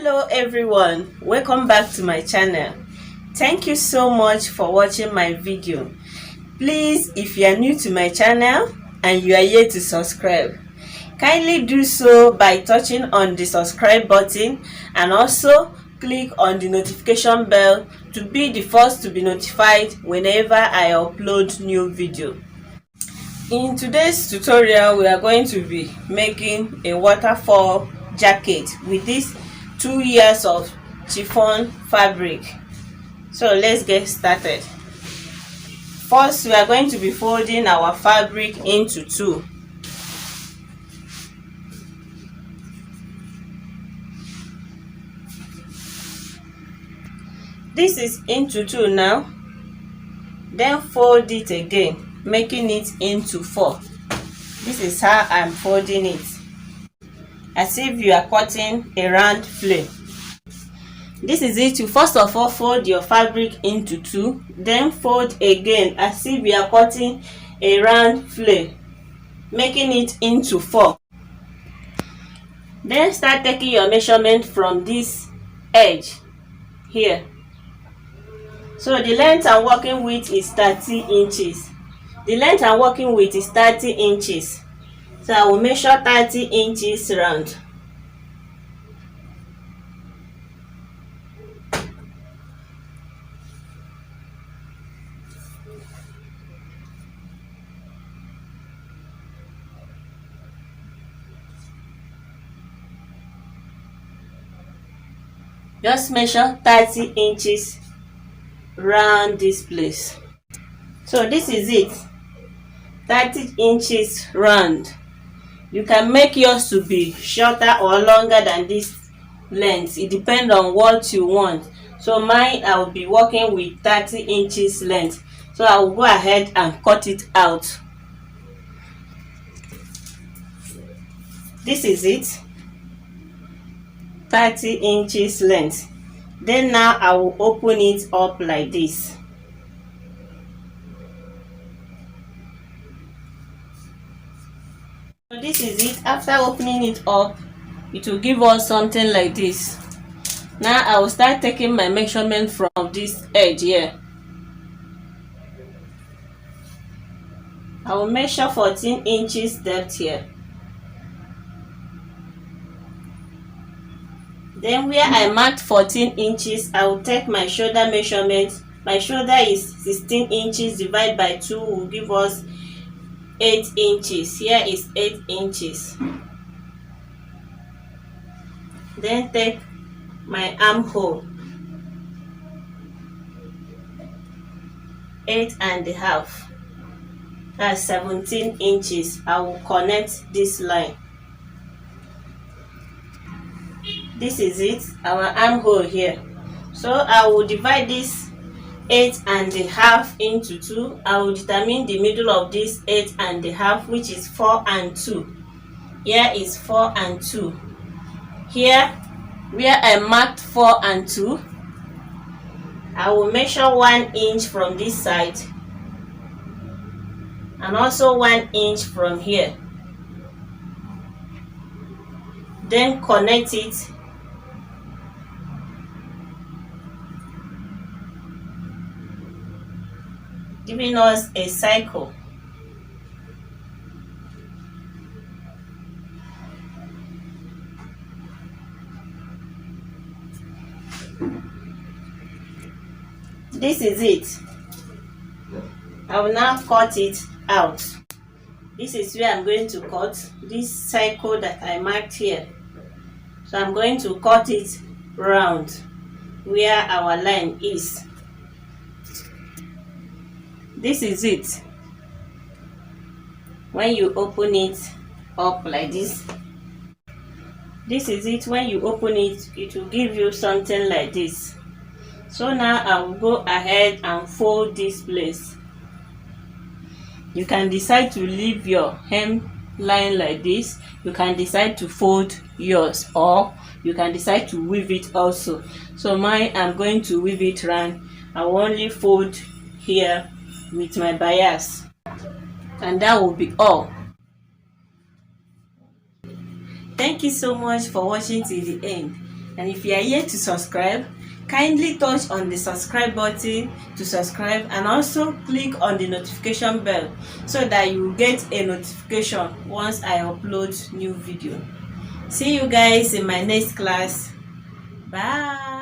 Hello everyone, welcome back to my channel. Thank you so much for watching my video. Please, if you are new to my channel and you are yet to subscribe, kindly do so by touching on the subscribe button and also click on the notification bell to be the first to be notified whenever I upload new video. In today's tutorial, we are going to be making a waterfall jacket with this 2 years of chiffon fabric. So let's get started. First, we are going to be folding our fabric into two. This is into two now. Then fold it again, making it into four. This is how I'm folding it, as if you are cutting a round flame. This is it. You first of all fold your fabric into two, then fold again as if you are cutting a round flame, making it into four. Then start taking your measurement from this edge here. So the length I'm working with is 30 inches. The length I'm working with is 30 inches. So I will measure 30 inches round. Just measure 30 inches round this place. So this is it, 30 inches round. You can make yours to be shorter or longer than this length. It depends on what you want. So mine, I will be working with 30 inches length. So I will go ahead and cut it out. This is it, 30 inches length. Then now I will open it up like this. So this is it. After opening it up, it will give us something like this. Now I will start taking my measurement from this edge here. I will measure 14 inches depth here. Then where I marked 14 inches, I will take my shoulder measurement. My shoulder is 16 inches divided by 2 will give us 8 inches. Here is 8 inches. Then take my armhole, 8.5. That's 17 inches. I will connect this line. This is it, our armhole here. So I will divide this 8.5 into 2. I will determine the middle of this 8.5, which is 4 and 2. Here is 4 and 2. Here, where I marked 4 and 2, I will measure 1 inch from this side and also 1 inch from here. Then connect it giving us a cycle. This is it. I will now cut it out. This is where I'm going to cut this cycle that I marked here. So I'm going to cut it round where our line is. This is it. When you open it up like this, this is it. When you open it, it will give you something like this. So now I will go ahead and fold this place. You can decide to leave your hem line like this. You can decide to fold yours, or you can decide to weave it also. So mine, I'm going to weave it round. I will only fold here with my bias, and that will be all. Thank you so much for watching till the end. And if you are yet to subscribe, kindly touch on the subscribe button to subscribe, and also click on the notification bell so that you will get a notification once I upload new video. See you guys in my next class. Bye.